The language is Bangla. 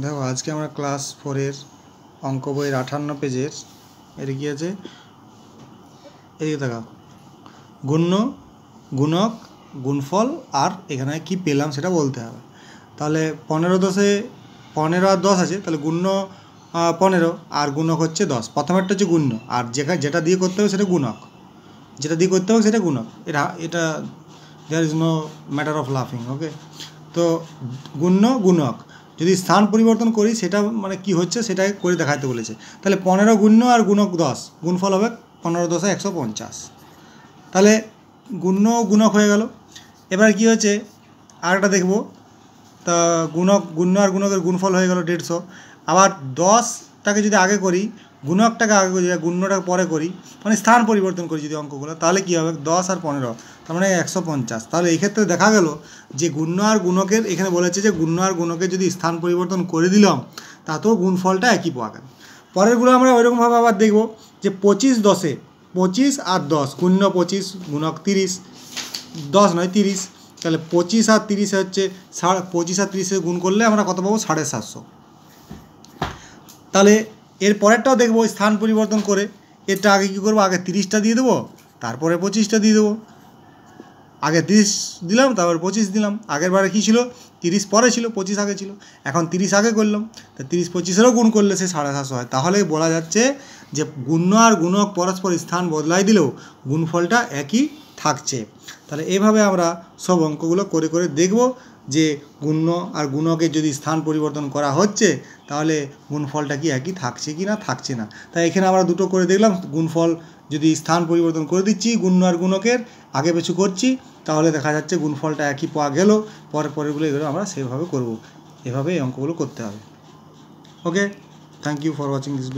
দেখো আজকে আমরা ক্লাস 4-এর অঙ্ক বইয়ের 58 পেজের এটা কি আছে, এদিকে দেখা গুণ্য, গুণক, গুণফল আর এখানে কি পেলাম সেটা বলতে হবে। তাহলে 15 আর 10 আছে, তাহলে গুণ্য 15 আর গুণক হচ্ছে 10। প্রথমেরটা হচ্ছে গুণ্য, আর যেটা দিয়ে করতে হবে সেটা গুণক, যেটা দিয়ে করতে হবে সেটা গুণক। এটা there is no matter of লাফিং, ওকে। তো গুণ্য গুণক যদি স্থান পরিবর্তন করি সেটা মানে কি হচ্ছে সেটাই করে দেখাতে বলেছে। তাহলে 15 গুণ্য আর গুণক 10, গুণফল হবে 15 10 150। তাহলে গুণ্য গুণক হয়ে গেল। এবার কি হচ্ছে আরেকটা দেখব, তা গুণ্য আর গুণকের গুণফল হয়ে গেল 150। আবার 10টাকে যদি আগে করি, গুণকটাকে আগে করি, গুণ্যটাকে পরে করি, মানে স্থান পরিবর্তন করি যদি অঙ্কগুলো, তাহলে কী হবে 10 আর 15, তার মানে 150। তাহলে এই ক্ষেত্রে দেখা গেল যে গুণ্য আর গুণকের এখানে বলেছে যে গুণ্য আর গুণকের যদি স্থান পরিবর্তন করে দিলাম তাতেও গুণফলটা একই পাওয়া গেল। পরেরগুলো আমরা ওইরকমভাবে আবার দেখব যে 25 10-এ 25 আর 10, গুণ্য 25 গুণক 30, 10 নয় 30। তাহলে 25 আর 30 হচ্ছে 25 আর 30 গুণ করলে আমরা কত পাবো 750। তাহলে এর পরেরটাও দেখবো স্থান পরিবর্তন করে। এটা আগে কী করবো, আগে 30টা দিয়ে দেবো, তারপরে 25টা দিয়ে দেবো। আগে 30 দিলাম, তারপর 25 দিলাম। আগের বারে কী ছিল, 30 পরে ছিল, 25 আগে ছিল। এখন 30 আগে করলাম, তা 30 25-এরও গুণ করলে সে 750 হয়। তাহলে বলা যাচ্ছে যে গুণ্য আর গুণক পরস্পর স্থান বদলাই দিলেও গুণফলটা একই থাকছে। তাহলে এভাবে আমরা সব অঙ্কগুলো করে করে দেখব যে গুণ্য আর গুণকের যদি স্থান পরিবর্তন করা হচ্ছে তাহলে গুণফলটা কি একই থাকছে কি না থাকছে না। তাই এখানে আমরা দুটো করে দেখলাম, গুণফল যদি স্থান পরিবর্তন করে দিচ্ছি গুণ্য আর গুণকের, আগে পিছু করছি, তাহলে দেখা যাচ্ছে গুণফলটা একই পাওয়া গেল। পরেরগুলো এগুলো আমরা সেভাবে করব, এভাবে এই অঙ্কগুলো করতে হবে। Okay, thank you for watching this video.